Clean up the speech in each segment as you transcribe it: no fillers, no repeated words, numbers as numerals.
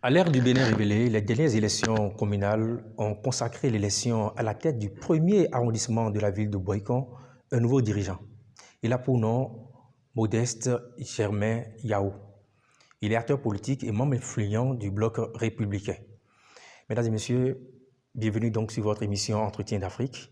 À l'ère du Bénin révélé, les dernières élections communales ont consacré l'élection à la tête du premier arrondissement de la ville de Boycon, un nouveau dirigeant. Il a pour nom Modeste Germain Yao. Il est acteur politique et membre influent du bloc républicain. Mesdames et messieurs, bienvenue donc sur votre émission Entretien d'Afrique.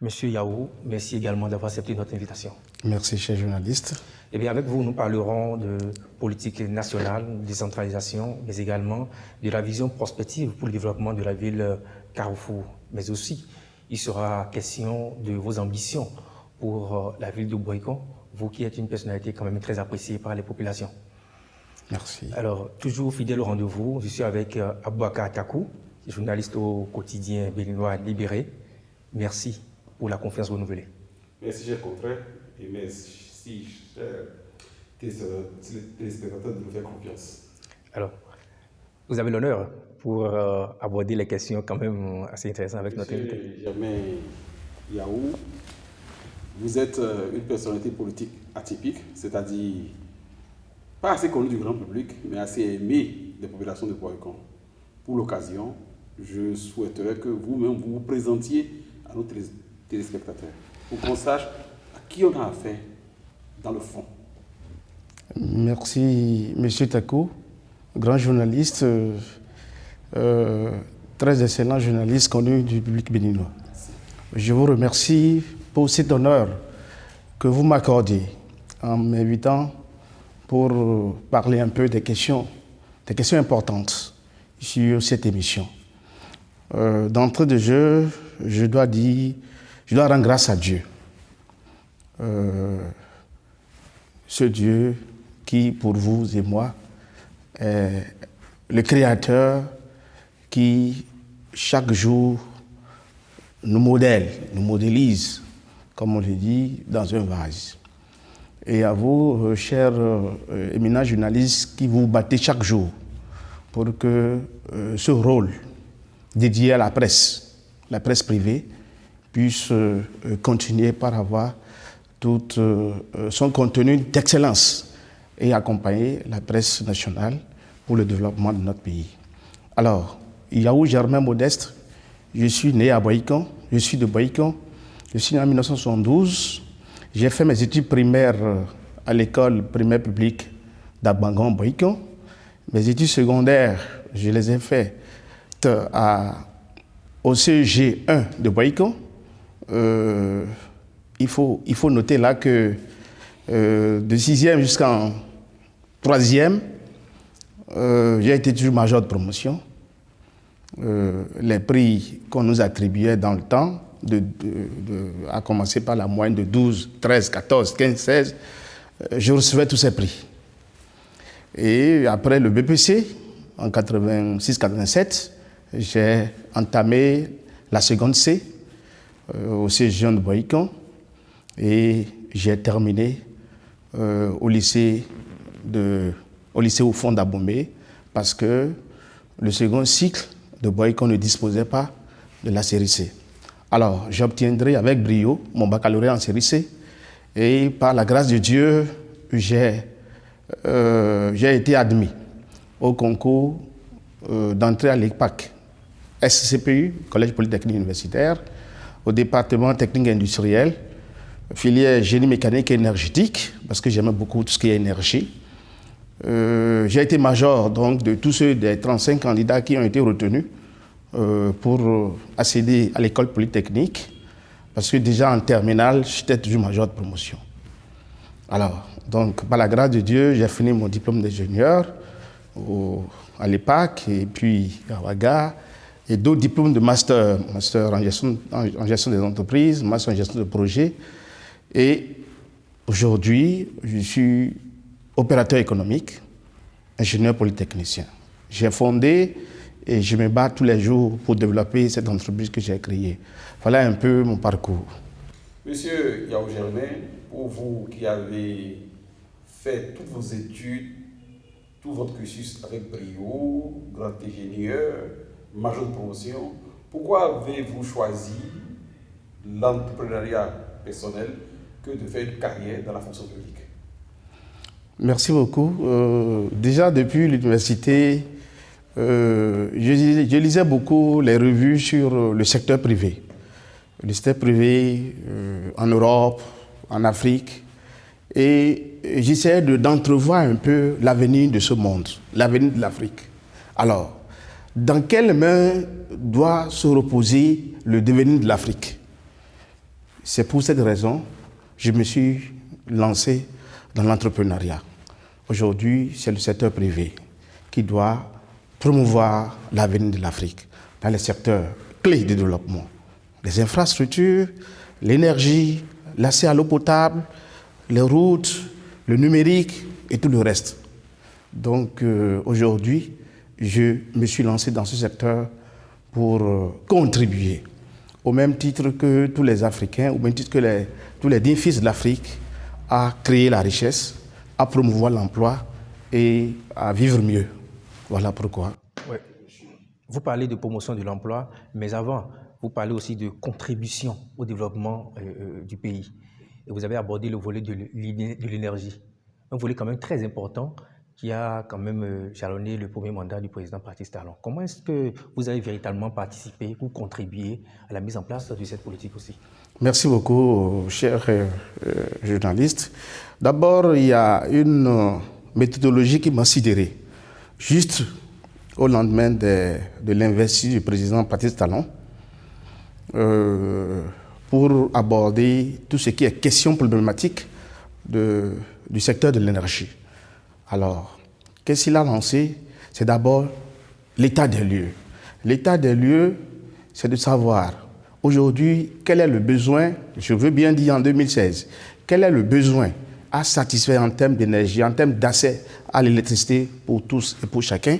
Monsieur Yao, merci également d'avoir accepté notre invitation. Merci, cher journaliste. Eh bien, avec vous, nous parlerons de politique nationale, décentralisation, mais également de la vision prospective pour le développement de la ville Carrefour. Mais aussi, il sera question de vos ambitions pour la ville de Boycon, vous qui êtes une personnalité quand même très appréciée par les populations. Merci. Alors, toujours fidèle au rendez-vous, je suis avec Aboubacar Takou, journaliste au quotidien béninois Libéré. Merci pour la confiance renouvelée. Merci, cher confrère, et merci, chers téléspectateurs, de nous faire confiance. Alors, vous avez l'honneur pour aborder les questions quand même assez intéressantes avec notre invité. Monsieur Germain Yao, vous êtes une personnalité politique atypique, c'est-à-dire pas assez connue du grand public, mais assez aimée des populations de Boycon. Pour l'occasion, je souhaiterais que vous-même vous vous présentiez à nos téléspectateurs pour qu'on sache à qui on a affaire dans le fond. Merci, monsieur Takou, grand journaliste, très excellent journaliste connu du public béninois. Je vous remercie pour cet honneur que vous m'accordez en m'invitant pour parler un peu des questions importantes sur cette émission. D'entrée de jeu, je dois rendre grâce à Dieu. Ce Dieu qui, pour vous et moi, est le Créateur qui, chaque jour, nous modélise, comme on le dit, dans un vase. Et à vous, chers éminents journalistes, qui vous battez chaque jour pour que ce rôle dédié à la presse privée, puisse continuer par avoir tout son contenu d'excellence et accompagner la presse nationale pour le développement de notre pays. Alors, Yao Germain Modeste, je suis né à Boycon, je suis de Boycon, je suis né en 1972. J'ai fait mes études primaires à l'école primaire publique d'Abangon, Boycon. Mes études secondaires, je les ai faites au CEG 1 de Boycon. Il faut noter là que de 6e jusqu'en 3e, j'ai été toujours major de promotion. Les prix qu'on nous attribuait dans le temps, à commencer par la moyenne de 12, 13, 14, 15, 16, je recevais tous ces prix. Et après le BPC, en 86-87, j'ai entamé la seconde C au CEG de Boycon et j'ai terminé au lycée au fond d'Abomey parce que le second cycle de Boycon ne disposait pas de la série C. Alors, j'obtiendrai avec brio mon baccalauréat en série C et par la grâce de Dieu, j'ai été admis au concours d'entrée à l'EPAC, SCPU, Collège Polytechnique Universitaire, au département technique industriel, filière génie mécanique et énergétique, parce que j'aimais beaucoup tout ce qui est énergie. J'ai été major donc, de tous ceux des 35 candidats qui ont été retenus pour accéder à l'école polytechnique, parce que déjà en terminale, j'étais toujours major de promotion. Alors, donc, par la grâce de Dieu, j'ai fini mon diplôme d'ingénieur à l'EPAC et puis à Ouaga, et d'autres diplômes de master en gestion des entreprises, master en gestion de projet. Et aujourd'hui, je suis opérateur économique, ingénieur polytechnicien. J'ai fondé et je me bats tous les jours pour développer cette entreprise que j'ai créée. Voilà un peu mon parcours. Monsieur Yao Germain, pour vous qui avez fait toutes vos études, tout votre cursus avec brio, grand ingénieur, major de promotion, pourquoi avez-vous choisi l'entrepreneuriat personnel que de faire une carrière dans la fonction publique? Merci beaucoup. Déjà depuis l'université, je lisais beaucoup les revues sur le secteur privé. Le secteur privé en Europe, en Afrique. Et j'essayais d'entrevoir un peu l'avenir de ce monde, l'avenir de l'Afrique. Alors, dans quelles mains doit se reposer le devenir de l'Afrique? C'est pour cette raison que je me suis lancé dans l'entrepreneuriat. Aujourd'hui, c'est le secteur privé qui doit promouvoir l'avenir de l'Afrique dans les secteurs clés de développement. Les infrastructures, l'énergie, l'accès à l'eau potable, les routes, le numérique et tout le reste. Donc aujourd'hui, je me suis lancé dans ce secteur pour contribuer, au même titre que tous les Africains, au même titre que tous les 10 fils de l'Afrique, à créer la richesse, à promouvoir l'emploi et à vivre mieux. Voilà pourquoi. Ouais. Vous parlez de promotion de l'emploi, mais avant, vous parlez aussi de contribution au développement du pays. Et vous avez abordé le volet de l'énergie. Un volet quand même très important qui a quand même jalonné le premier mandat du président Patrice Talon. Comment est-ce que vous avez véritablement participé ou contribué à la mise en place de cette politique aussi? Merci beaucoup, cher journaliste. D'abord, il y a une méthodologie qui m'a sidéré. Juste au lendemain de l'investiture du président Patrice Talon, pour aborder tout ce qui est question problématique du secteur de l'énergie. Alors, qu'est-ce qu'il a lancé? C'est d'abord l'état des lieux. L'état des lieux, c'est de savoir aujourd'hui quel est le besoin, je veux bien dire en 2016, quel est le besoin à satisfaire en termes d'énergie, en termes d'accès à l'électricité pour tous et pour chacun,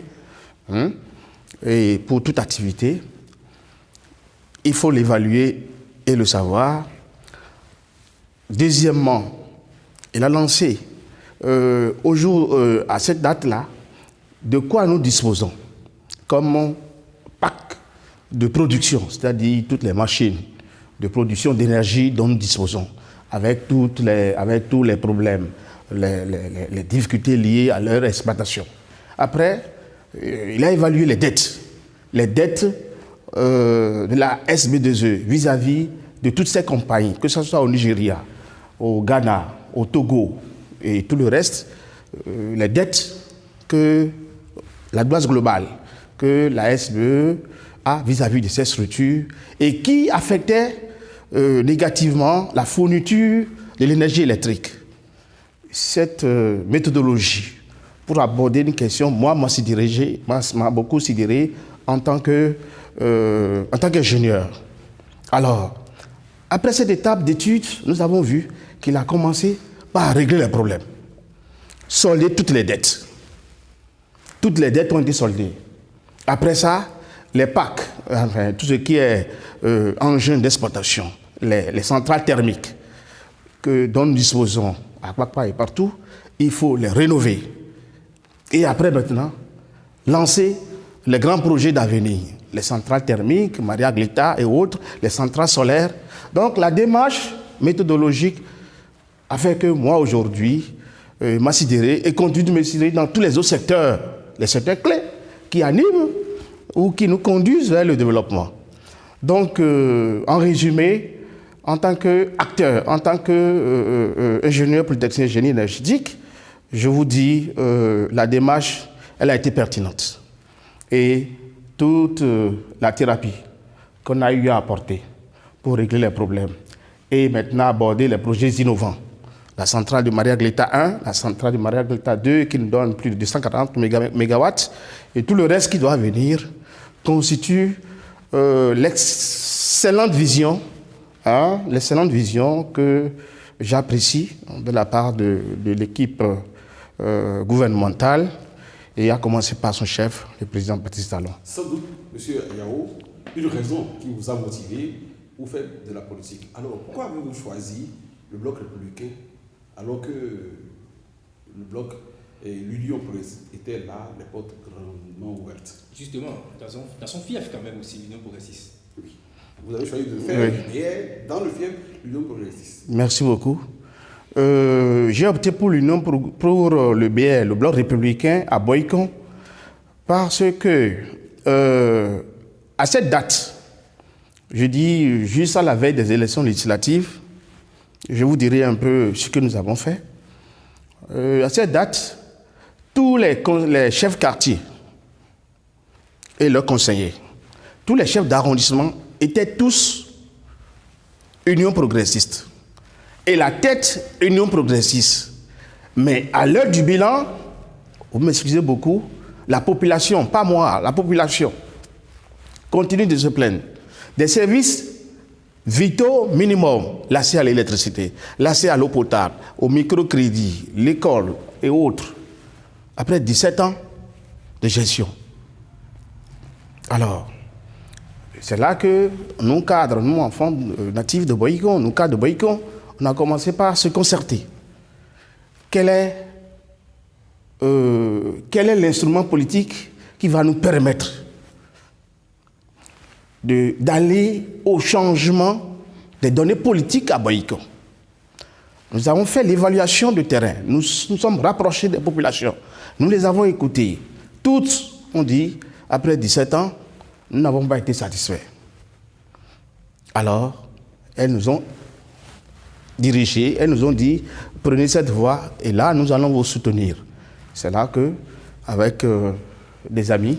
et pour toute activité. Il faut l'évaluer et le savoir. Deuxièmement, il a lancé à cette date-là, de quoi nous disposons comme pack de production, c'est-à-dire toutes les machines de production d'énergie dont nous disposons, avec tous les problèmes, les difficultés liées à leur exploitation. Après, il a évalué les dettes de la SB2E vis-à-vis de toutes ces compagnies, que ce soit au Nigeria, au Ghana, au Togo et tout le reste, les dettes que la base globale, que la SBE a vis-à-vis de ces structures et qui affectaient négativement la fourniture de l'énergie électrique. Cette méthodologie pour aborder une question, m'a beaucoup sidéré en tant qu'ingénieur. Alors, après cette étape d'étude, nous avons vu qu'il a commencé par régler les problèmes, solder toutes les dettes. Toutes les dettes ont été soldées. Après ça, les PAC, enfin, tout ce qui est engins d'exploitation, les centrales thermiques dont nous disposons à Kwakpa et partout, il faut les rénover. Et après maintenant, lancer les grands projets d'avenir, les centrales thermiques, Maria Glita et autres, les centrales solaires. Donc la démarche méthodologique a fait que moi aujourd'hui, m'a sidéré et continue de me sidérer dans tous les autres secteurs, les secteurs clés qui animent ou qui nous conduisent vers le développement. Donc, en résumé, en tant qu'acteur, en tant qu'ingénieur polytechnicien génie énergétique, je vous dis, la démarche, elle a été pertinente. Et toute la thérapie qu'on a eu à apporter pour régler les problèmes et maintenant aborder les projets innovants. La centrale de Maria Glita 1, la centrale de Maria Glita 2 qui nous donne plus de 240 MW et tout le reste qui doit venir constitue l'excellente vision que j'apprécie de la part de l'équipe gouvernementale et à commencer par son chef, le président Patrice Talon. Sans doute, M. Yao, une raison qui vous a motivé pour faire de la politique. Alors, pourquoi avez-vous choisi le bloc républicain alors que le bloc et l'Union progressiste étaient là, les portes grandement ouvertes? Justement, dans son fief quand même aussi, l'Union progressiste. Oui. Vous avez choisi de faire le BR dans le fief l'Union progressiste. Merci beaucoup. J'ai opté pour l'Union pour le BR, le bloc républicain à Boycon, Parce que, à cette date, je dis juste à la veille des élections législatives, je vous dirai un peu ce que nous avons fait. À cette date, tous les chefs quartiers et leurs conseillers, tous les chefs d'arrondissement étaient tous Union progressiste. Et la tête Union progressiste. Mais à l'heure du bilan, vous m'excusez beaucoup, la population, pas moi, la population, continue de se plaindre. Des services vitaux minimum, l'accès à l'électricité, l'accès à l'eau potable, au microcrédit, l'école et autres. Après 17 ans de gestion. Alors, c'est là que nous cadres, nous enfants natifs de Boycon, nous cadres de Boycon, on a commencé par se concerter. Quel est l'instrument politique qui va nous permettre d'aller au changement des données politiques à Boycon? Nous avons fait l'évaluation de terrain, nous sommes rapprochés des populations, nous les avons écoutées. Toutes ont dit, après 17 ans, nous n'avons pas été satisfaits. Alors, elles nous ont dirigés, elles nous ont dit, prenez cette voie et là, nous allons vous soutenir. C'est là que, avec des amis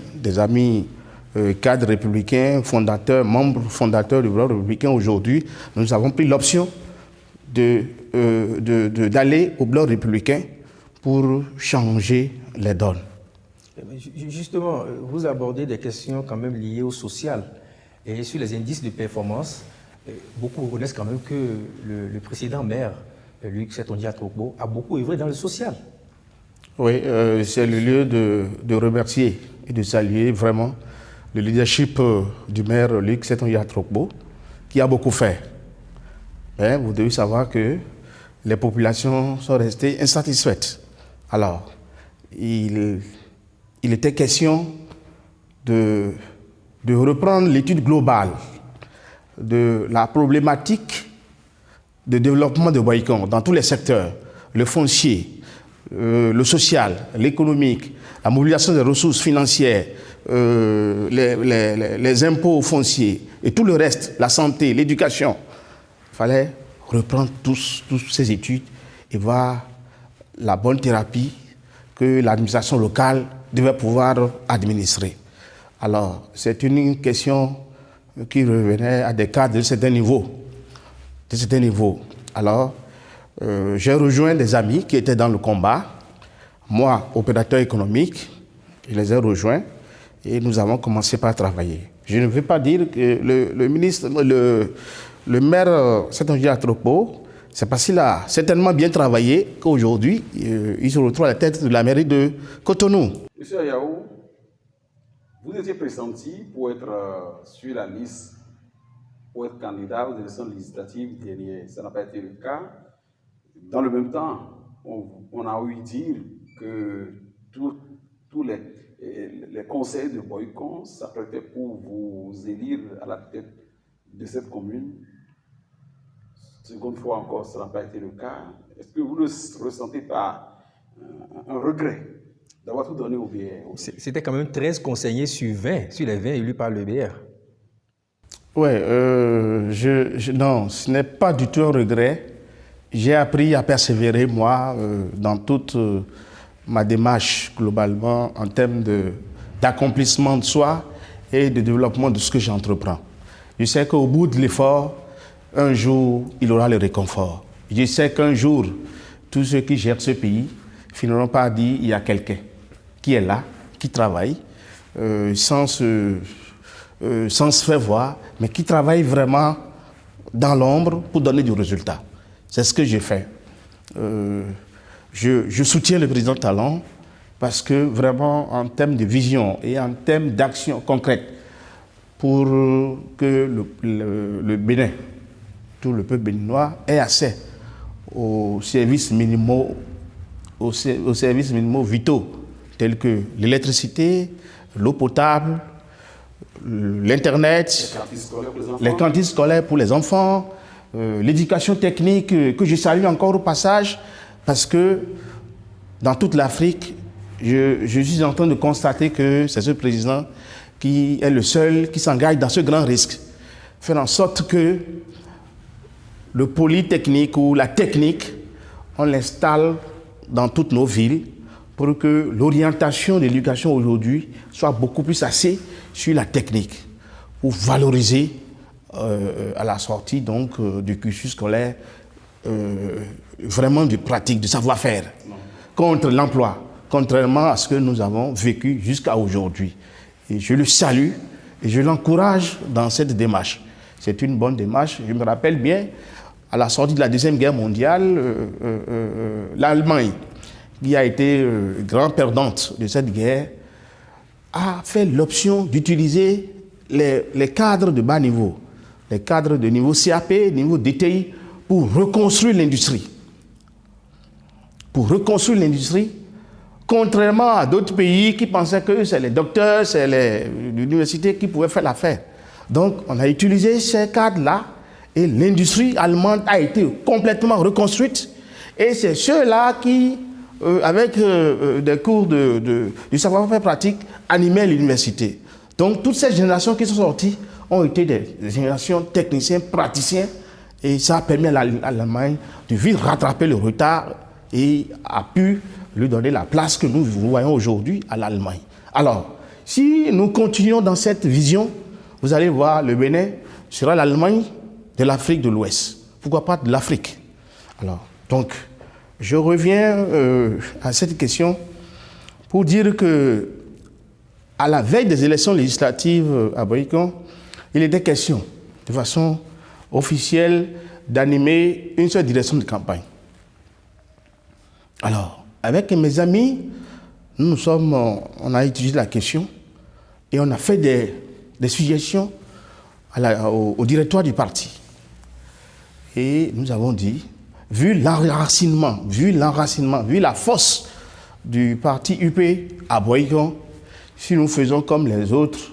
cadres républicains, fondateurs, membres fondateurs du Bloc républicain aujourd'hui, nous avons pris l'option d'aller au Bloc républicain pour changer les donnes. Justement, vous abordez des questions quand même liées au social et sur les indices de performance. Beaucoup reconnaissent quand même que le précédent maire, Luc Setondia-Trokbo, a beaucoup œuvré dans le social. Oui, c'est le lieu de remercier et de saluer vraiment le leadership du maire Luc Setondia-Trokbo, qui a beaucoup fait. Mais vous devez savoir que les populations sont restées insatisfaites. Alors, il était question de reprendre l'étude globale de la problématique de développement de Boycon dans tous les secteurs, le foncier, le social, l'économique, la mobilisation des ressources financières, les impôts fonciers et tout le reste, la santé, l'éducation. Il fallait reprendre toutes ces études et voir la bonne thérapie que l'administration locale devait pouvoir administrer. Alors, c'est une question qui revenait à des cadres de certains niveaux. Alors, j'ai rejoint des amis qui étaient dans le combat. Moi, opérateur économique, je les ai rejoints et nous avons commencé par travailler. Je ne veux pas dire que le maire Setondia-Trokbo, c'est parce qu'il a certainement bien travaillé qu'aujourd'hui, il se retrouve à la tête de la mairie de Cotonou. Monsieur Ayaou, vous étiez pressenti pour être sur la liste, pour être candidat aux élections législatives dernières. Ça n'a pas été le cas. Dans le même temps, on a ouï dire que tous les conseils de Boycon s'apprêtaient pour vous élire à la tête de cette commune. Seconde fois encore, ça n'a pas été le cas. Est-ce que vous ne ressentez pas un regret d'avoir tout donné au BR? C'était quand même 13 conseillers sur 20, sur les 20 élus par le BR. Oui, non, ce n'est pas du tout un regret. J'ai appris à persévérer, moi, dans toute ma démarche, globalement, en termes d'accomplissement de soi et de développement de ce que j'entreprends. Je sais qu'au bout de l'effort, un jour, il aura le réconfort. Je sais qu'un jour, tous ceux qui gèrent ce pays finiront par dire qu'il y a quelqu'un qui est là, qui travaille, sans se faire voir, mais qui travaille vraiment dans l'ombre pour donner du résultat. C'est ce que j'ai fait. Je soutiens le président Talon parce que vraiment, en termes de vision et en termes d'action concrète, pour que le Bénin, tout le peuple béninois, ait accès aux services minimaux, vitaux, tels que l'électricité, l'eau potable, l'Internet, les cantines scolaires pour les enfants, l'éducation technique que je salue encore au passage, parce que dans toute l'Afrique, je suis en train de constater que c'est ce président qui est le seul qui s'engage dans ce grand risque. Faire en sorte que le polytechnique ou la technique, on l'installe dans toutes nos villes pour que l'orientation de l'éducation aujourd'hui soit beaucoup plus axée sur la technique, pour valoriser à la sortie donc, du cursus scolaire vraiment du pratique, du savoir-faire, contre l'emploi, contrairement à ce que nous avons vécu jusqu'à aujourd'hui. Et je le salue et je l'encourage dans cette démarche. C'est une bonne démarche. Je me rappelle bien, à la sortie de la Deuxième Guerre mondiale, l'Allemagne, qui a été grande perdante de cette guerre, a fait l'option d'utiliser les cadres de bas niveau, les cadres de niveau CAP, niveau DTI, pour reconstruire l'industrie. Pour reconstruire l'industrie, contrairement à d'autres pays qui pensaient que c'est les docteurs, c'est l'université qui pouvaient faire l'affaire. Donc, on a utilisé ces cadres-là et l'industrie allemande a été complètement reconstruite. Et c'est ceux-là qui, avec des cours du savoir-faire pratique, animaient l'université. Donc, toutes ces générations qui sont sorties ont été des générations techniciens, praticiens, et ça a permis à l'Allemagne de vite rattraper le retard et a pu lui donner la place que nous voyons aujourd'hui à l'Allemagne. Alors, si nous continuons dans cette vision, vous allez voir, le Bénin sera l'Allemagne de l'Afrique de l'Ouest. Pourquoi pas de l'Afrique? Alors, donc, je reviens à cette question pour dire que, à la veille des élections législatives à Boïcon, il était question, de façon officielle, d'animer une seule direction de campagne. Alors, avec mes amis, on a étudié la question et on a fait des suggestions au directoire du parti. Et nous avons dit, vu l'enracinement, vu la force du parti UP à Boïcon, si nous faisons comme les autres,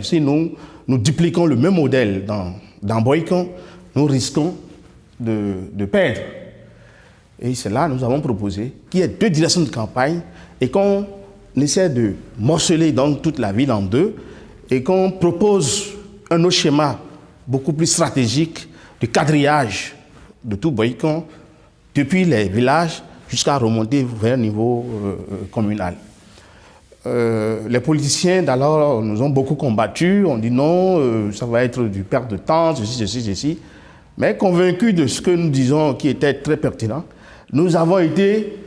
si nous dupliquons le même modèle dans Boïcon, nous risquons de perdre. Et c'est là que nous avons proposé qu'il y ait deux directions de campagne et qu'on essaie de morceler donc toute la ville en deux et qu'on propose un autre schéma beaucoup plus stratégique de quadrillage de tout Boïcon depuis les villages jusqu'à remonter vers le niveau communal. Les politiciens d'alors nous ont beaucoup combattus, on dit non, ça va être du perte de temps, ceci. Mais convaincus de ce que nous disons qui était très pertinent, nous avons été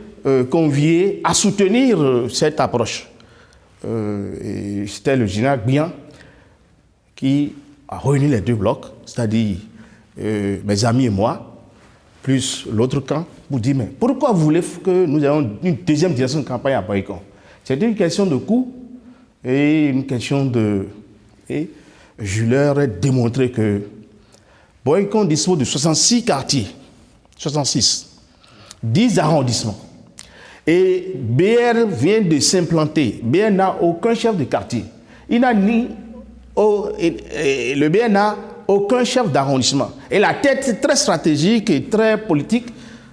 conviés à soutenir cette approche. Et c'était le général Bian qui a réuni les deux blocs, c'est-à-dire mes amis et moi, plus l'autre camp, pour dire, mais pourquoi vous voulez que nous ayons une deuxième direction de campagne à Boïcon? C'était une question de coût et une question de... Et je leur ai démontré que Boïcon dispose de 66 quartiers, 66, 10 arrondissements. Et BR vient de s'implanter. BR n'a aucun chef de quartier. Le BR n'a aucun chef d'arrondissement. Et la tête très stratégique et très politique,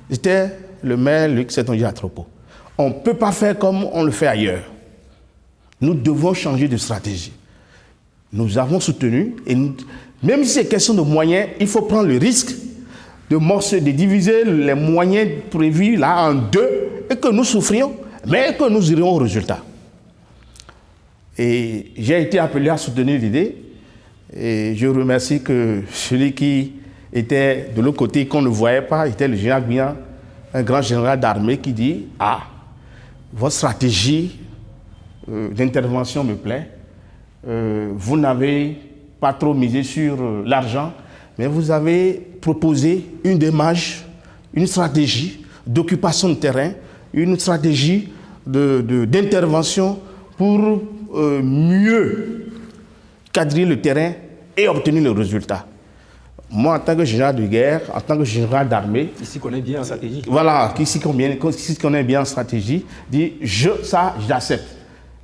c'était le maire Luc Setonji-Atropo. On ne peut pas faire comme on le fait ailleurs. Nous devons changer de stratégie. Nous avons soutenu, et même si c'est question de moyens, il faut prendre le risque de diviser les moyens prévus là en deux et que nous souffrions, mais que nous irions au résultat. Et j'ai été appelé à soutenir l'idée et je remercie que celui qui était de l'autre côté, qu'on ne voyait pas, était le général Bian, un grand général d'armée qui dit « Ah, votre stratégie d'intervention me plaît. Vous n'avez pas trop misé sur l'argent, mais vous avez proposé une démarche, une stratégie d'occupation de terrain, une stratégie d'intervention pour mieux cadrer le terrain et obtenir le résultat. » Moi, en tant que général de guerre, en tant que général d'armée... Ici connaît bien en stratégie. Voilà, qui connaît bien en stratégie, dit ça, j'accepte.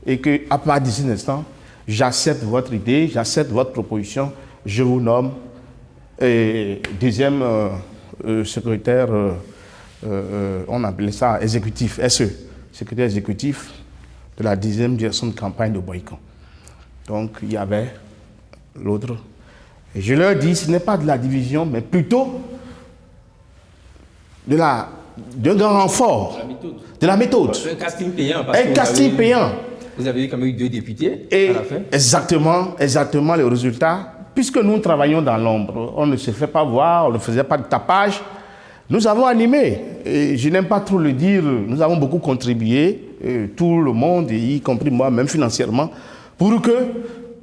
Et qu'à partir d'ici l'instant, j'accepte votre idée, j'accepte votre proposition, je vous nomme deuxième secrétaire, on appelait ça exécutif, SE, secrétaire exécutif de la 10e direction de campagne de Boycon. Donc il y avait l'autre. Et je leur dis, ce n'est pas de la division, mais plutôt d'un grand renfort, de la méthode. Un casting payant. Un casting payant. Vous avez quand même eu 2 députés Et à la fin. exactement les résultats. Puisque nous travaillons dans l'ombre, on ne se fait pas voir, on ne faisait pas de tapage. Nous avons animé, et je n'aime pas trop le dire, nous avons beaucoup contribué, tout le monde, y compris moi, même financièrement, pour que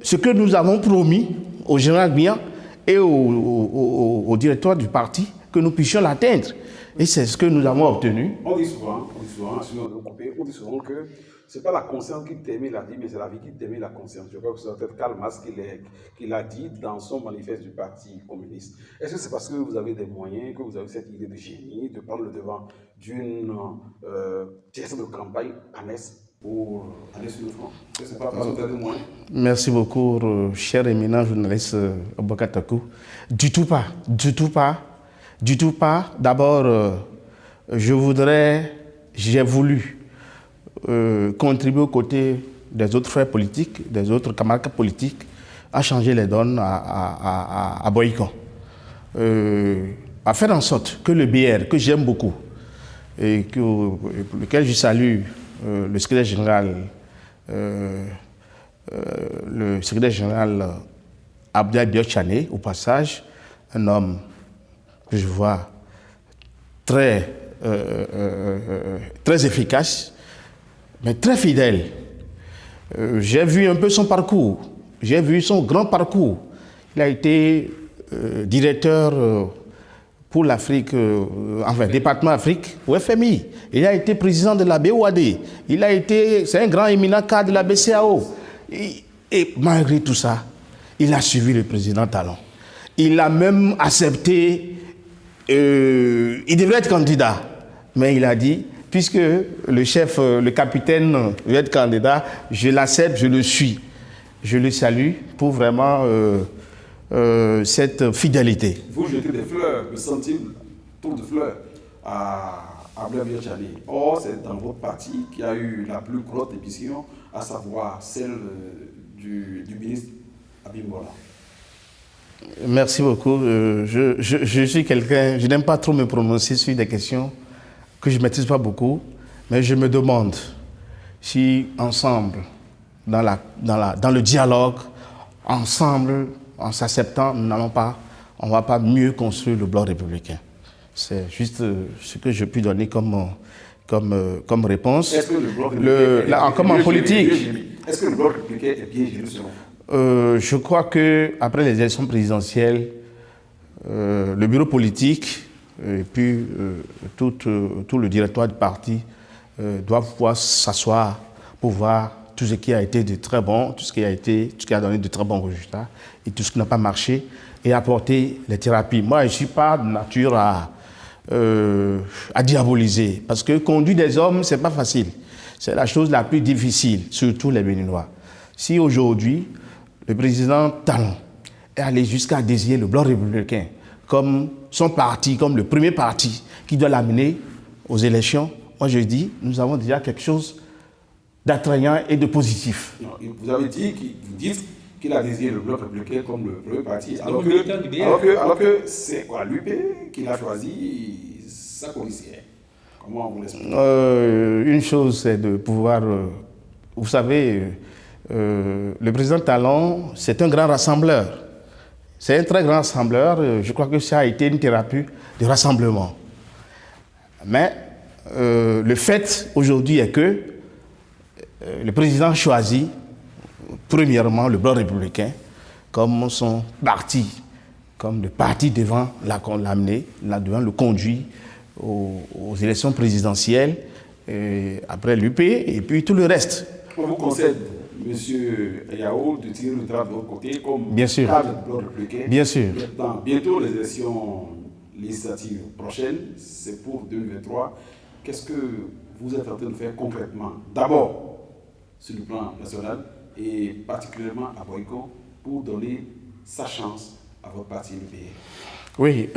ce que nous avons promis au général Bian et au directeur du parti, que nous puissions l'atteindre. Et c'est ce que nous avons obtenu. On dit souvent que ce n'est pas la conscience qui t'aimait la vie, mais c'est la vie qui t'aimait la conscience. Je crois que c'est peut-être Karl Marx qui l'a dit dans son manifeste du Parti communiste. Est-ce que c'est parce que vous avez des moyens, que vous avez cette idée de génie, de prendre le devant d'une pièce de campagne annexe pour aller sur le front? Est-ce que ce n'est pas parce que vous avez des moyens? Merci beaucoup, cher éminent journaliste Abouakatakou. Du tout pas, du tout pas, du tout pas. D'abord, j'ai voulu contribuer aux côtés des autres frères politiques, des autres camarades politiques, à changer les donnes à Boycon. À faire en sorte que le BR, que j'aime beaucoup, et pour lequel je salue le secrétaire général Abdoulaye Biotchane, au passage, un homme que je vois très efficace, mais très fidèle. J'ai vu un peu son parcours, j'ai vu son grand parcours. Il a été directeur pour l'Afrique, département Afrique au FMI. Il a été président de la BOAD. C'est un grand éminent cadre de la BCAO. Et malgré tout ça, il a suivi le président Talon. Il a même accepté, il devrait être candidat, mais il a dit, puisque le capitaine veut être candidat, je l'accepte, je le suis. Je le salue pour vraiment cette fidélité. Vous jetez des fleurs, le centime tour de fleurs à Abdoulaye Biotchane. Or, c'est dans votre parti qui a eu la plus grosse démission, à savoir celle du ministre Abimbola. Merci beaucoup. Je suis quelqu'un, je n'aime pas trop me prononcer sur des questions que je ne maîtrise pas beaucoup, mais je me demande si ensemble, dans le dialogue, ensemble, en s'acceptant, on ne va pas mieux construire le bloc républicain. C'est juste ce que je puis donner comme réponse. Est-ce que le bloc républicain comme en politique, est-ce que le bloc républicain est bien géré selon vous? Je crois qu'après les élections présidentielles, le bureau politique et puis tout le directoire du parti doivent pouvoir s'asseoir pour voir tout ce qui a été de très bon, tout ce qui a donné de très bons résultats et tout ce qui n'a pas marché et apporter les thérapies. Moi, je ne suis pas de nature à diaboliser parce que conduire des hommes, ce n'est pas facile. C'est la chose la plus difficile, surtout les Béninois. Si aujourd'hui, le président Talon est allé jusqu'à désigner le bloc républicain comme son parti, comme le premier parti qui doit l'amener aux élections, moi je dis, nous avons déjà quelque chose d'attrayant et de positif. Non, vous avez dit, vous dites qu'il a désigné le bloc républicain comme le premier parti, alors que c'est l'UP qui l'a choisi sa commissaire. Comment vous l'expliquez? Une chose, c'est de pouvoir... vous savez, le président Talon, c'est un grand rassembleur. C'est un très grand rassembleur. Je crois que ça a été une thérapie de rassemblement. Mais le fait aujourd'hui est que le président choisit premièrement le bloc républicain comme son parti, comme le parti devant l'amener, devant le conduit aux élections présidentielles, après l'UP et puis tout le reste. On vous concède, M. Yao, de tirer le drapeau de votre côté comme cadre du bloc républicain. Bien sûr. Bientôt les élections législatives prochaines, c'est pour 2023. Qu'est-ce que vous êtes en train de faire concrètement? D'abord, sur le plan national et particulièrement à Boycon, pour donner sa chance à votre parti UPR. Oui,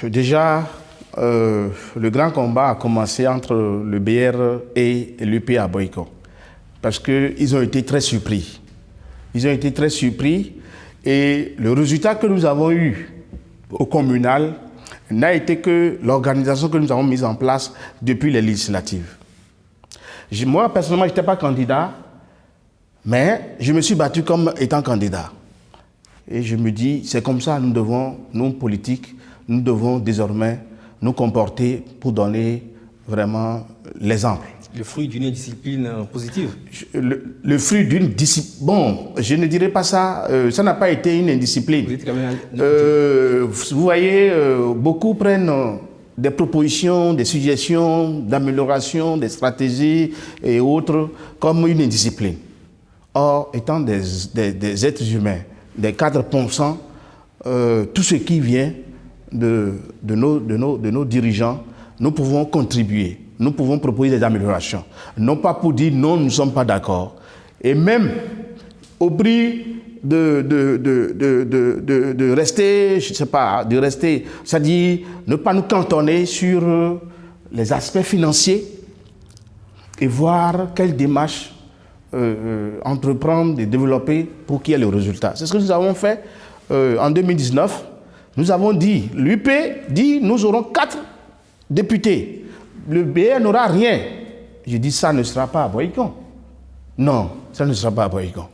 déjà, le grand combat a commencé entre le BR et l'UP à Boycon. Parce qu'ils ont été très surpris. Ils ont été très surpris et le résultat que nous avons eu au communal n'a été que l'organisation que nous avons mise en place depuis les législatives. Moi, personnellement, je n'étais pas candidat, mais je me suis battu comme étant candidat. Et je me dis, c'est comme ça, nous politiques, nous devons désormais nous comporter pour donner vraiment l'exemple. Le fruit d'une discipline positive. Le fruit d'une discipline. Bon, je ne dirais pas ça. Ça n'a pas été une indiscipline. Vous voyez, beaucoup prennent des propositions, des suggestions d'amélioration, des stratégies et autres comme une indiscipline. Or, étant des êtres humains, des cadres pensants, tout ce qui vient de nos dirigeants, nous pouvons contribuer. Nous pouvons proposer des améliorations. Non pas pour dire non, nous ne sommes pas d'accord. Et même au prix de rester, je ne sais pas, de rester, c'est-à-dire ne pas nous cantonner sur les aspects financiers et voir quelle démarche entreprendre et développer pour qu'il y ait le résultat. C'est ce que nous avons fait en 2019. Nous avons dit, l'UP dit, nous aurons 4 députés. Le BR n'aura rien. J'ai dit, ça ne sera pas à Boycon. Non, ça ne sera pas à Boycon.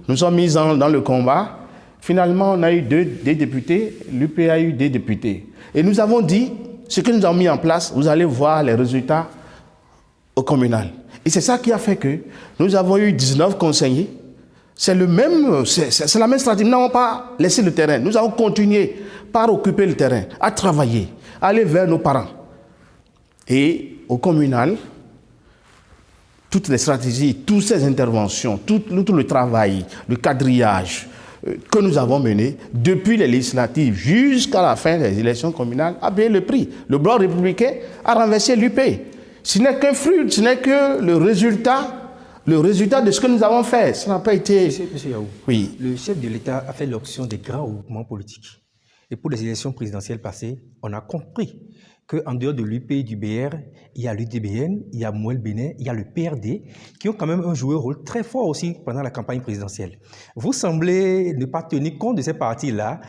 Nous sommes mis dans le combat. Finalement, on a eu des députés. L'UP a eu des députés. Et nous avons dit, ce que nous avons mis en place, vous allez voir les résultats au communal. Et c'est ça qui a fait que nous avons eu 19 conseillers. C'est la même stratégie. Nous n'avons pas laissé le terrain. Nous avons continué par occuper le terrain, à travailler, à aller vers nos parents. Et au communal, toutes les stratégies, toutes ces interventions, tout le travail, le quadrillage que nous avons mené depuis les législatives jusqu'à la fin des élections communales a payé le prix. Le bloc républicain a renversé l'UP. Ce n'est qu'un fruit, ce n'est que le résultat de ce que nous avons fait. Ça n'a pas été... Monsieur Yaou, oui. Le chef de l'État a fait l'option des grands groupements politiques. Et pour les élections présidentielles passées, on a compris qu'en dehors de l'UP et du BR, il y a l'UDBN, il y a Mouel Bénin, il y a le PRD, qui ont quand même joué un rôle très fort aussi pendant la campagne présidentielle. Vous semblez ne pas tenir compte de ces partis-là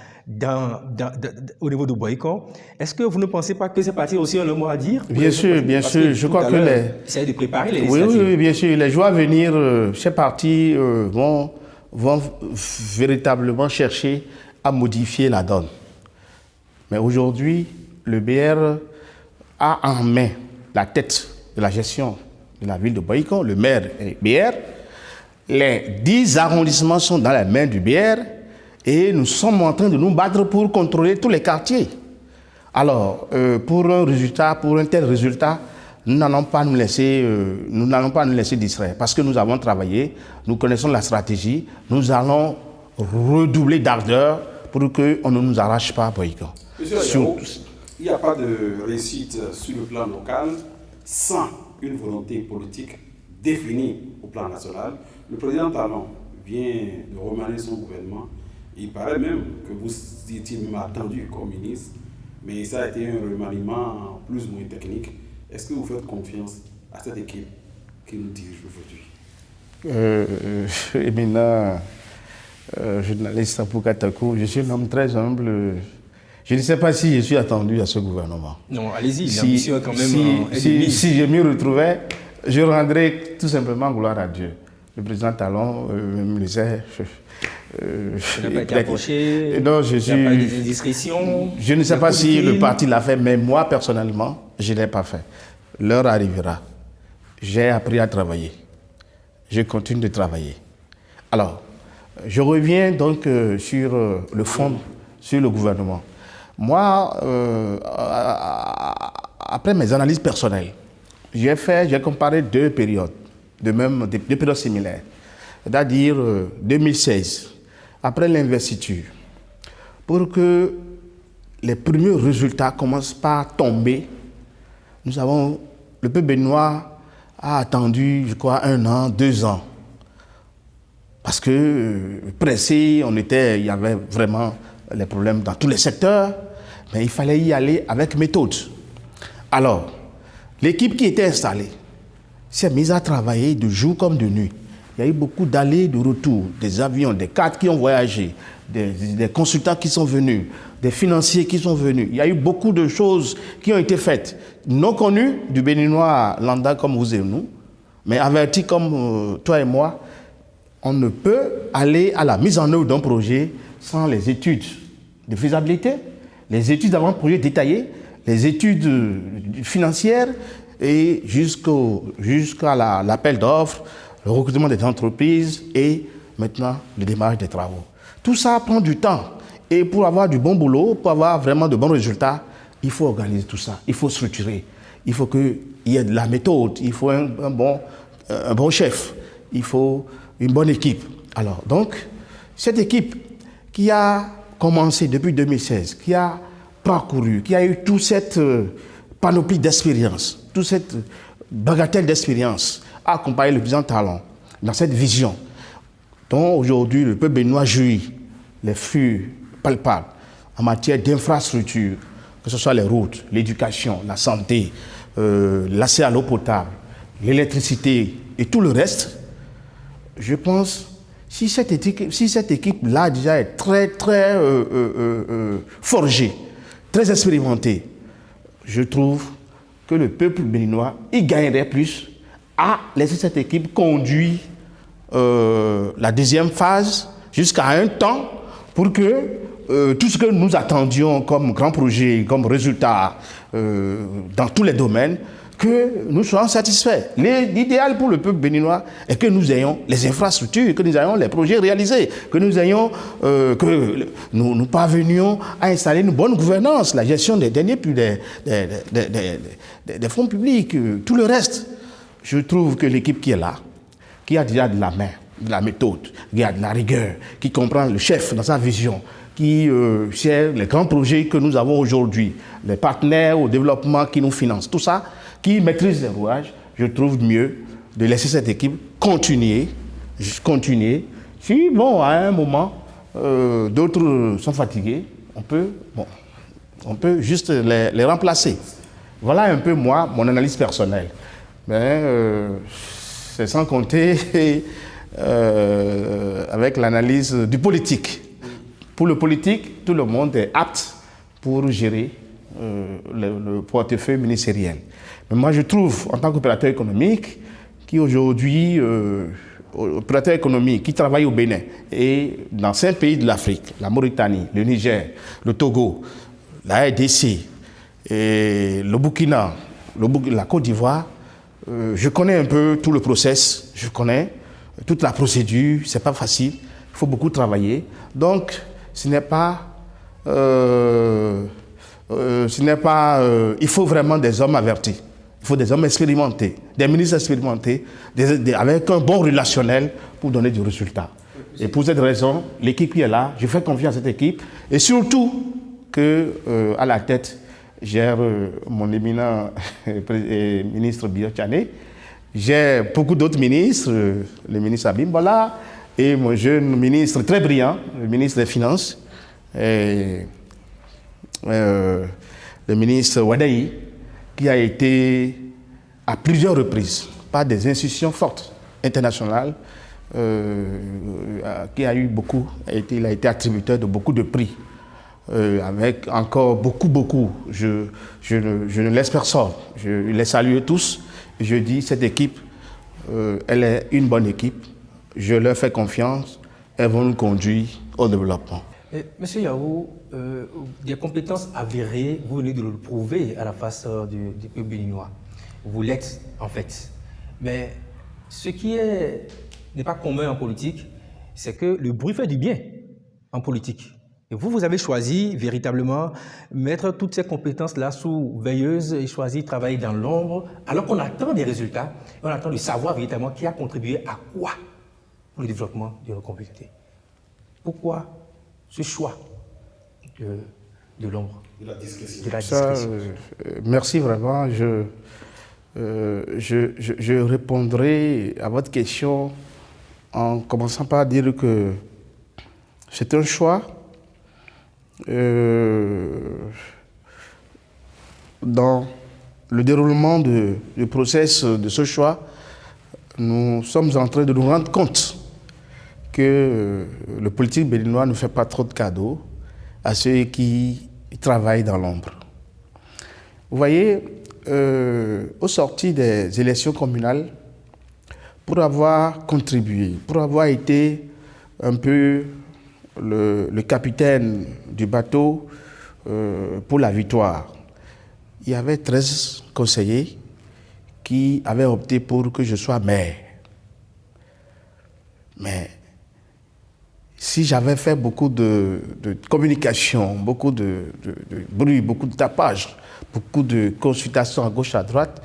au niveau de Boycon. Est-ce que vous ne pensez pas que ces partis aussi ont le mot à dire? Bien sûr, bien sûr. Je crois que essayez de préparer les législatives. Oui, bien sûr. Les jours à venir, ces partis vont véritablement chercher à modifier la donne. Mais aujourd'hui, le BR a en main la tête de la gestion de la ville de Boycon, le maire est BR. Les 10 arrondissements sont dans la main du BR et nous sommes en train de nous battre pour contrôler tous les quartiers. Alors, pour un tel résultat, nous n'allons pas nous laisser distraire parce que nous avons travaillé, nous connaissons la stratégie, nous allons redoubler d'ardeur pour qu'on ne nous arrache pas à Boycon. Il n'y a pas de réussite sur le plan local sans une volonté politique définie au plan national. Le président Talon vient de remanier son gouvernement. Il paraît même que vous étiez même attendu comme ministre, mais ça a été un remaniement plus ou moins technique. Est-ce que vous faites confiance à cette équipe qui nous dirige aujourd'hui? Éminent journaliste Apou Katakou, je suis un homme très humble. Je ne sais pas si je suis attendu à ce gouvernement. Non, allez-y, l'ambition est quand même... Si je m'y retrouvais, je rendrais tout simplement gloire à Dieu. Le président Talon me disait... Il n'a pas été approché, non, il n'y a pas des indiscrétions. Je ne sais pas si le parti l'a fait, mais moi, personnellement, je ne l'ai pas fait. L'heure arrivera. J'ai appris à travailler. Je continue de travailler. Alors, je reviens donc sur le fond, sur le gouvernement. Moi, après mes analyses personnelles, j'ai comparé deux périodes, deux périodes similaires. C'est-à-dire 2016, après l'investiture, pour que les premiers résultats commencent par tomber, le peuple béninois a attendu, je crois, 1 an, 2 ans. Parce que pressé, il y avait vraiment les problèmes dans tous les secteurs, mais il fallait y aller avec méthode. Alors, l'équipe qui était installée s'est mise à travailler de jour comme de nuit. Il y a eu beaucoup d'allers, de retours, des avions, des cadres qui ont voyagé, des consultants qui sont venus, des financiers qui sont venus. Il y a eu beaucoup de choses qui ont été faites, non connues du Béninois lambda comme vous et nous, mais avertis comme toi et moi. On ne peut aller à la mise en œuvre d'un projet sans les études de faisabilité, les études d'avant-projet détaillées, les études financières et jusqu'à l'appel d'offres, le recrutement des entreprises et maintenant le démarrage des travaux. Tout ça prend du temps. Et pour avoir du bon boulot, pour avoir vraiment de bons résultats, il faut organiser tout ça, il faut structurer, il faut qu'il y ait de la méthode, il faut un bon chef, il faut une bonne équipe. Alors, donc, cette équipe qui a commencé depuis 2016, qui a parcouru, qui a eu toute cette panoplie d'expérience, toute cette bagatelle d'expérience, a accompagné le président Talon dans cette vision dont aujourd'hui le peuple béninois jouit les fruits palpables en matière d'infrastructures, que ce soit les routes, l'éducation, la santé, l'accès à l'eau potable, l'électricité et tout le reste. Je pense, si cette équipe-là déjà est très forgée, très expérimentée, je trouve que le peuple béninois y gagnerait plus à laisser cette équipe conduire la deuxième phase jusqu'à un temps pour que tout ce que nous attendions comme grand projet, comme résultat dans tous les domaines, que nous soyons satisfaits. L'idéal pour le peuple béninois est que nous ayons les infrastructures, que nous ayons les projets réalisés, que nous parvenions à installer une bonne gouvernance, la gestion des deniers publics, des fonds publics, tout le reste. Je trouve que l'équipe qui est là, qui a déjà de la main, de la méthode, qui a de la rigueur, qui comprend le chef dans sa vision, qui sert les grands projets que nous avons aujourd'hui, les partenaires au développement qui nous financent, tout ça, qui maîtrise les rouages, je trouve mieux de laisser cette équipe continuer. Si, bon, à un moment, d'autres sont fatigués, on peut juste les remplacer. Voilà un peu moi, mon analyse personnelle. Mais c'est sans compter avec l'analyse du politique. Pour le politique, tout le monde est apte pour gérer le portefeuille ministériel. Mais moi, je trouve, en tant qu'opérateur économique, qui aujourd'hui, opérateur économique, qui travaille au Bénin et dans 5 pays de l'Afrique, la Mauritanie, le Niger, le Togo, la RDC, et le Burkina, la Côte d'Ivoire, je connais un peu tout le process, je connais toute la procédure, c'est pas facile, il faut beaucoup travailler. Donc, il faut vraiment des hommes avertis, il faut des hommes expérimentés, des ministres expérimentés, avec un bon relationnel pour donner du résultat. Et pour cette raison, l'équipe qui est là, je fais confiance à cette équipe, et surtout qu'à la tête gère mon éminent ministre Bio Tchané. J'ai beaucoup d'autres ministres, le ministre Abimbola et mon jeune ministre très brillant, le ministre des Finances, et le ministre Wadaï, qui a été à plusieurs reprises par des institutions fortes internationales, qui a eu beaucoup, il a été attributeur de beaucoup de prix. Avec encore beaucoup. Je ne laisse personne. Je les salue tous. Je dis, cette équipe, elle est une bonne équipe. Je leur fais confiance. Elles vont nous conduire au développement. Monsieur Yahou, des compétences avérées, vous venez de le prouver à la face du peuple béninois. Vous l'êtes, en fait. Mais ce qui n'est pas commun en politique, c'est que le bruit fait du bien en politique. Et vous avez choisi véritablement mettre toutes ces compétences-là sous veilleuse et choisi de travailler dans l'ombre, alors qu'on attend des résultats, on attend de savoir véritablement qui a contribué à quoi pour le développement de nos communautés. Pourquoi ce choix de l'ombre, de la discrétion? Merci vraiment. Je répondrai à votre question en commençant par dire que c'est un choix dans le déroulement du process de ce choix, nous sommes en train de nous rendre compte que le politique béninois ne fait pas trop de cadeaux à ceux qui travaillent dans l'ombre. Vous voyez, au sorti des élections communales, pour avoir contribué, pour avoir été un peu le capitaine du bateau pour la victoire, il y avait 13 conseillers qui avaient opté pour que je sois maire. Mais si j'avais fait beaucoup de communication, beaucoup de bruit, beaucoup de tapage, beaucoup de consultations à gauche, à droite,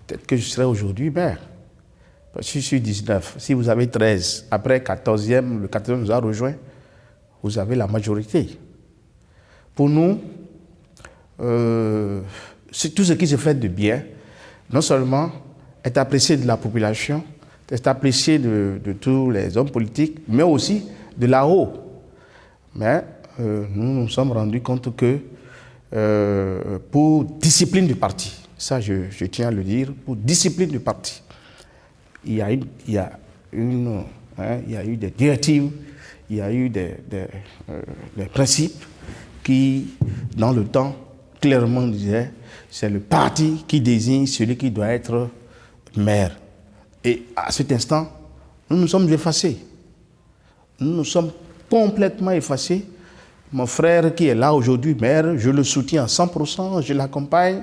peut-être que je serais aujourd'hui maire. Parce que je suis 19. Si vous avez 13, après 14e, le 14e nous a rejoint, vous avez la majorité. Pour nous, tout ce qui se fait de bien, non seulement est apprécié de la population, est apprécié de tous les hommes politiques, mais aussi de là-haut. Mais nous nous sommes rendus compte que pour discipline du parti, ça je tiens à le dire, pour discipline du parti, il y a eu des directives, il y a eu des principes qui, dans le temps, clairement disaient c'est le parti qui désigne celui qui doit être maire. Et à cet instant, nous nous sommes effacés. Nous nous sommes complètement effacés. Mon frère qui est là aujourd'hui, maire, je le soutiens à 100%, je l'accompagne.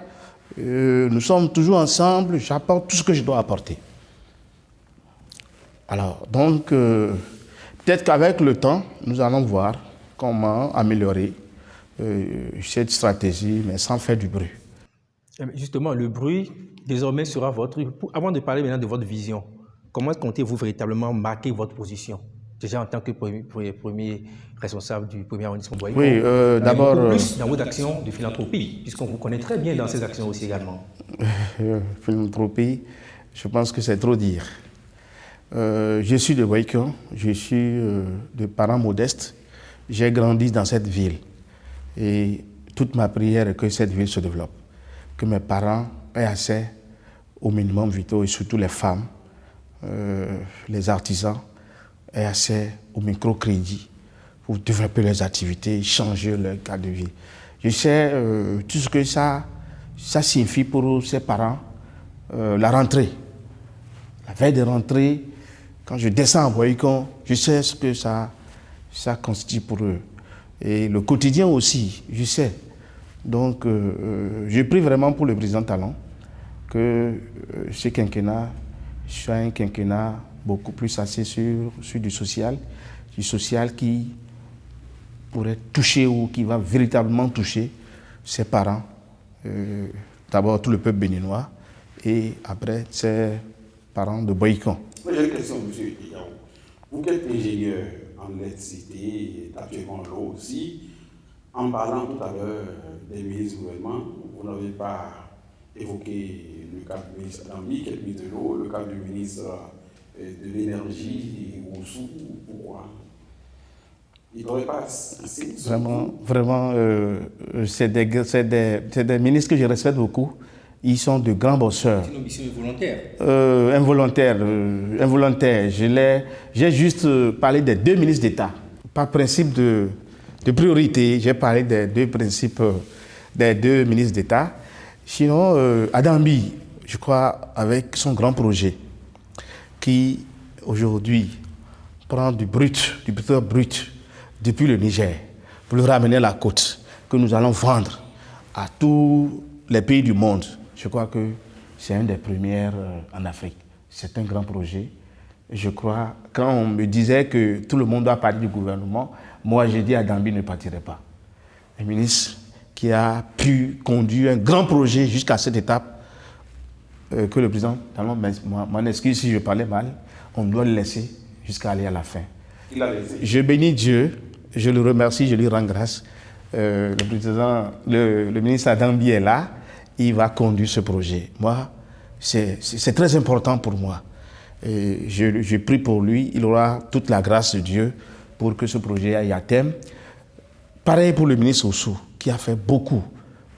Nous sommes toujours ensemble, j'apporte tout ce que je dois apporter. Alors, donc, peut-être qu'avec le temps, nous allons voir comment améliorer cette stratégie, mais sans faire du bruit. Justement, le bruit, désormais, sera votre... Avant de parler maintenant de votre vision, comment comptez-vous véritablement marquer votre position? Déjà en tant que premier responsable du premier arrondissement Boycon. Oui, d'abord... plus dans vos actions de philanthropie, puisqu'on vous connaît très bien dans ces actions aussi également. Philanthropie, je pense que c'est trop dire. Je suis de Boycon, je suis de parents modestes. J'ai grandi dans cette ville. Et toute ma prière est que cette ville se développe. Que mes parents aient accès au minimum vitaux et surtout les femmes, les artisans, aient accès au microcrédit pour développer leurs activités, changer leur cadre de vie. Je sais tout ce que ça signifie pour ces parents, la rentrée. La veille de rentrée, quand je descends à Boycon, je sais ce que ça constitue pour eux. Et le quotidien aussi, je sais. Donc, je prie vraiment pour le président Talon que ce quinquennat soit un quinquennat beaucoup plus axé sur du social qui pourrait toucher ou qui va véritablement toucher ses parents, d'abord tout le peuple béninois et après ses parents de Boycon. J'ai une question, M. Yaou. Vous qui êtes ingénieur en électricité et actuellement en l'eau aussi, en parlant tout à l'heure des ministres du gouvernement, vous n'avez pas évoqué le cas du ministre Adambi, qui est le ministre de l'eau, le cas du ministre de l'énergie, Oussou, pourquoi? Il n'aurait pas assez. Vraiment, c'est des ministres que je respecte beaucoup. Ils sont de grands bosseurs. C'est une mission involontaire. Involontaire. J'ai juste parlé des deux ministres d'État. Par principe de priorité, j'ai parlé des deux principes des deux ministres d'État. Sinon, Adambi, je crois, avec son grand projet, qui aujourd'hui prend du pétrole brut depuis le Niger, pour le ramener à la côte, que nous allons vendre à tous les pays du monde. Je crois que c'est une des premières en Afrique. C'est un grand projet. Je crois, quand on me disait que tout le monde doit parler du gouvernement, moi j'ai dit à Adambi ne partirait pas. Un ministre qui a pu conduire un grand projet jusqu'à cette étape, que le président, m'en excuse si je parlais mal, on doit le laisser jusqu'à aller à la fin. Il a laissé. Je bénis Dieu, je le remercie, je lui rends grâce. Le ministre Adambi est là, il va conduire ce projet. Moi, c'est très important pour moi. Et je prie pour lui, il aura toute la grâce de Dieu pour que ce projet aille à terme. Pareil pour le ministre Oussou, qui a fait beaucoup.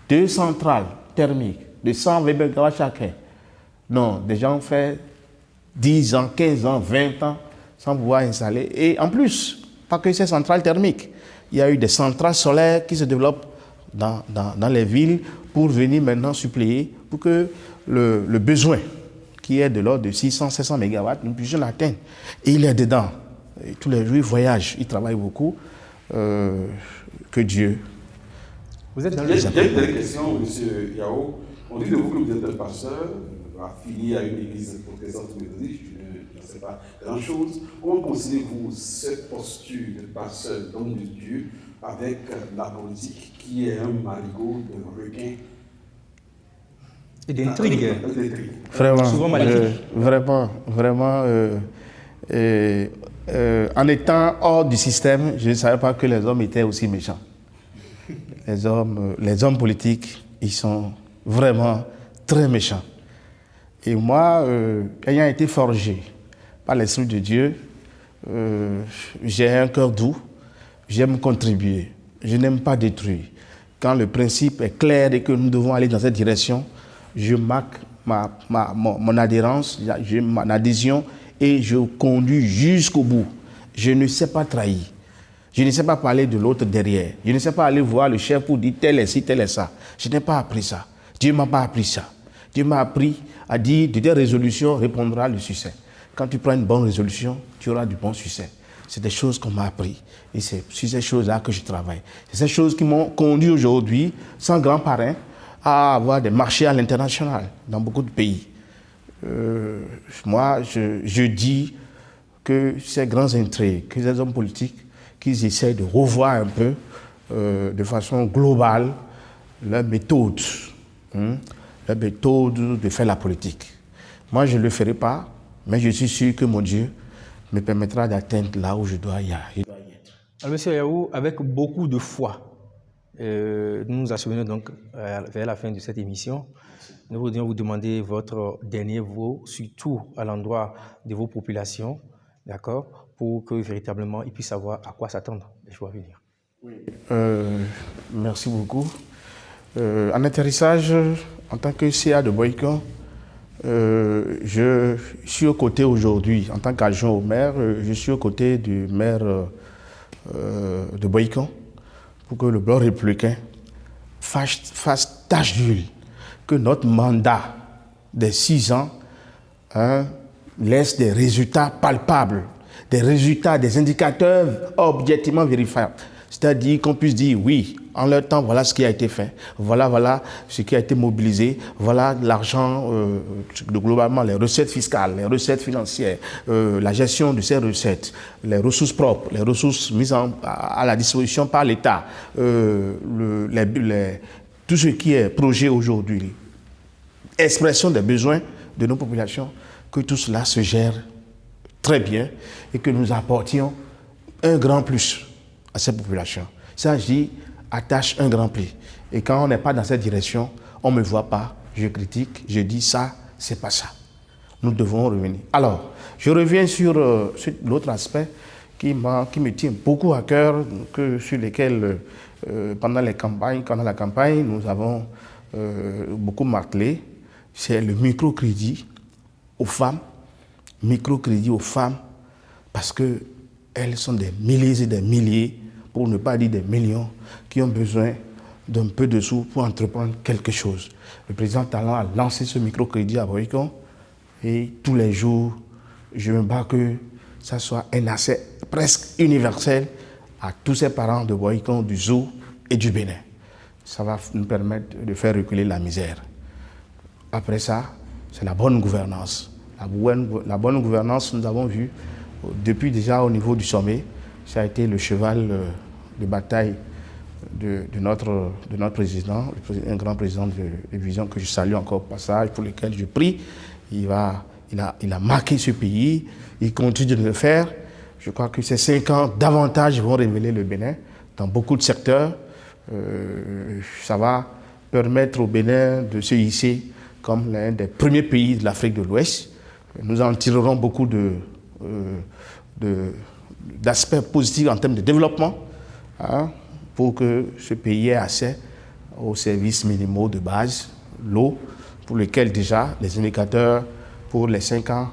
2 centrales thermiques de 120 MW chacun. Non, des gens font 10 ans, 15 ans, 20 ans sans pouvoir installer. Et en plus, pas que ces centrales thermiques. Il y a eu des centrales solaires qui se développent dans les villes pour venir maintenant suppléer, pour que le besoin qui est de l'ordre de 600-700 MW, nous puissions l'atteindre. Et il est dedans. Et tous les jours, il voyage, il travaille beaucoup. Que Dieu. Vous êtes dans le... Il y a une dernière question, M. Yao. On dit de vous que vous êtes un pasteur, affilié à une église protestante méthodiste, je ne sais pas grand-chose. Comment considérez-vous cette posture de pasteur, d'homme de Dieu, avec la politique qui est un marigot de requins et d'intrigue? Vraiment, souvent maléfique. Vraiment. En étant hors du système, je ne savais pas que les hommes étaient aussi méchants. Les hommes politiques, ils sont vraiment très méchants. Et moi, ayant été forgé par l'Esprit de Dieu, j'ai un cœur doux, j'aime contribuer, je n'aime pas détruire. Quand le principe est clair et que nous devons aller dans cette direction, je marque mon adhérence, mon adhésion et je conduis jusqu'au bout. Je ne sais pas trahir. Je ne sais pas parler de l'autre derrière. Je ne sais pas aller voir le chef pour dire tel est ci, tel est ça. Je n'ai pas appris ça. Dieu ne m'a pas appris ça. Dieu m'a appris à dire de tes résolutions répondra le succès. Quand tu prends une bonne résolution, tu auras du bon succès. C'est des choses qu'on m'a appris. Et c'est sur ces choses-là que je travaille. C'est ces choses qui m'ont conduit aujourd'hui, sans grand parrain, à avoir des marchés à l'international dans beaucoup de pays. Moi, je dis que ces grands intrigues, que ces hommes politiques, qu'ils essayent de revoir un peu, de façon globale, leur méthode de faire la politique. Moi, je ne le ferai pas, mais je suis sûr que mon Dieu me permettra d'atteindre là où je dois y être. Alors, Monsieur Yao, avec beaucoup de foi, nous nous acheminons donc vers la fin de cette émission. Nous voudrions vous demander votre dernier mot, surtout à l'endroit de vos populations, d'accord, pour que véritablement ils puissent savoir à quoi s'attendre les jours à venir. Oui. Merci beaucoup. En atterrissage, en tant que CA de Boycon, je suis aux côtés aujourd'hui, en tant qu'adjoint au maire, je suis aux côtés du maire de Boycon pour que le bloc républicain fasse tâche d'huile, que notre mandat des 6 ans laisse des résultats palpables, des résultats, des indicateurs objectivement vérifiables. C'est-à-dire qu'on puisse dire oui, en leur temps, voilà ce qui a été fait, voilà ce qui a été mobilisé, voilà l'argent, globalement les recettes fiscales, les recettes financières, la gestion de ces recettes, les ressources propres, les ressources mises à la disposition par l'État, tout ce qui est projet aujourd'hui, expression des besoins de nos populations, que tout cela se gère très bien et que nous apportions un grand plus à ces populations. Ça, je dis, attache un grand prix. Et quand on n'est pas dans cette direction, on ne me voit pas, je critique, je dis ça, c'est pas ça. Nous devons revenir. Alors, je reviens sur l'autre aspect qui me tient beaucoup à cœur, sur lequel, pendant la campagne, nous avons beaucoup martelé, c'est le microcrédit aux femmes. Microcrédit aux femmes, parce qu'elles sont des milliers et des milliers, pour ne pas dire des millions, qui ont besoin d'un peu de sous pour entreprendre quelque chose. Le président Talon a lancé ce microcrédit à Boycon et tous les jours, je me bats que ça soit un accès presque universel à tous ces parents de Boycon, du Zou et du Bénin. Ça va nous permettre de faire reculer la misère. Après ça, c'est la bonne gouvernance. La bonne gouvernance, nous avons vu, depuis déjà au niveau du sommet, ça a été le cheval de bataille de notre président, un grand président de Vision que je salue encore au passage, pour lequel je prie. Il a marqué ce pays, il continue de le faire. Je crois que ces 5 ans, davantage vont révéler le Bénin dans beaucoup de secteurs. Ça va permettre au Bénin de se hisser comme l'un des premiers pays de l'Afrique de l'Ouest. Nous en tirerons beaucoup d'aspects positifs en termes de développement, pour que ce pays ait accès aux services minimaux de base, l'eau, pour lequel déjà les indicateurs pour les 5 ans,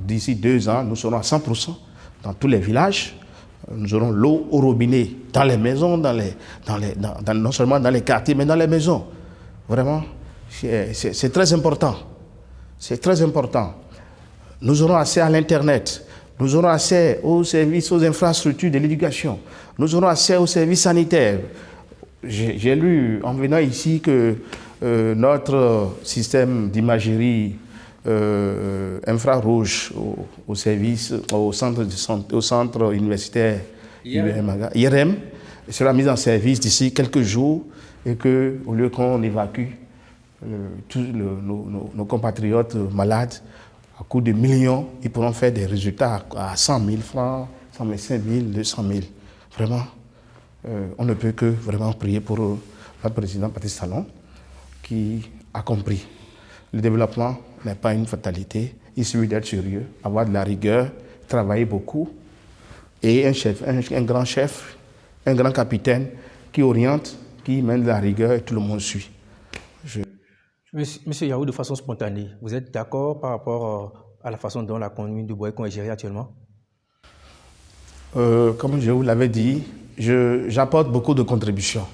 d'ici 2 ans, nous serons à 100% dans tous les villages. Nous aurons l'eau au robinet dans les maisons, non seulement dans les quartiers, mais dans les maisons. Vraiment, c'est très important. C'est très important. Nous aurons accès à l'Internet. Nous aurons accès aux services, aux infrastructures de l'éducation. Nous aurons accès aux services sanitaires. J'ai lu en venant ici que notre système d'imagerie infrarouge au centre universitaire IRM sera mis en service d'ici quelques jours et qu'au lieu qu'on évacue tous nos compatriotes malades à coût de millions, ils pourront faire des résultats à 100 000 francs, 125 000, 200 000. Vraiment, on ne peut que vraiment prier pour notre président Patrice Talon qui a compris. Le développement n'est pas une fatalité, il suffit d'être sérieux, avoir de la rigueur, travailler beaucoup et un grand chef, un grand capitaine qui oriente, qui mène de la rigueur et tout le monde suit. Monsieur Yahou, de façon spontanée, vous êtes d'accord par rapport à la façon dont la commune de Boycon est gérée actuellement? Comme je vous l'avais dit, j'apporte beaucoup de contributions.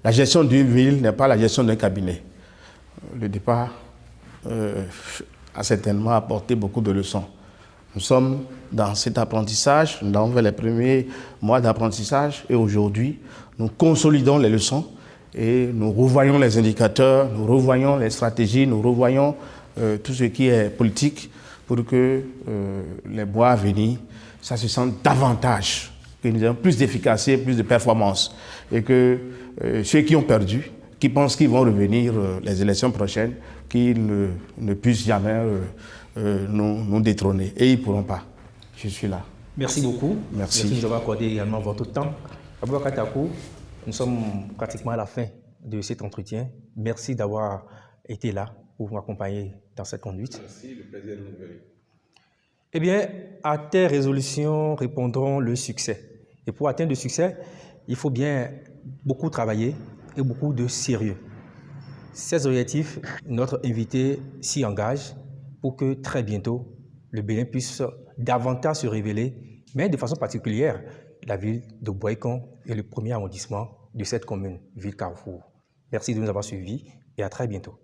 La gestion d'une ville n'est pas la gestion d'un cabinet. Le départ a certainement apporté beaucoup de leçons. Nous sommes dans cet apprentissage, nous avons fait les premiers mois d'apprentissage et aujourd'hui, nous consolidons les leçons et nous revoyons les indicateurs, nous revoyons les stratégies, nous revoyons tout ce qui est politique pour que les mois à venir, ça se sente davantage, que nous ayons plus d'efficacité, plus de performance et que ceux qui ont perdu, qui pensent qu'ils vont revenir les élections prochaines, qu'ils ne puissent jamais nous détrôner. Et ils ne pourront pas. Je suis là. Merci beaucoup. Merci. Merci de nous avoir accordé également votre temps. Aboubakar Takou, nous sommes pratiquement à la fin de cet entretien. Merci d'avoir été là pour vous accompagner dans cette conduite. Merci, le plaisir de nous venir. Eh bien, à tes résolutions répondront le succès. Et pour atteindre le succès, il faut bien beaucoup travailler et beaucoup de sérieux. Ces objectifs, notre invité s'y engage pour que très bientôt, le Bénin puisse davantage se révéler, mais de façon particulière, la ville de Boycon est le premier arrondissement de cette commune, ville Carrefour. Merci de nous avoir suivis et à très bientôt.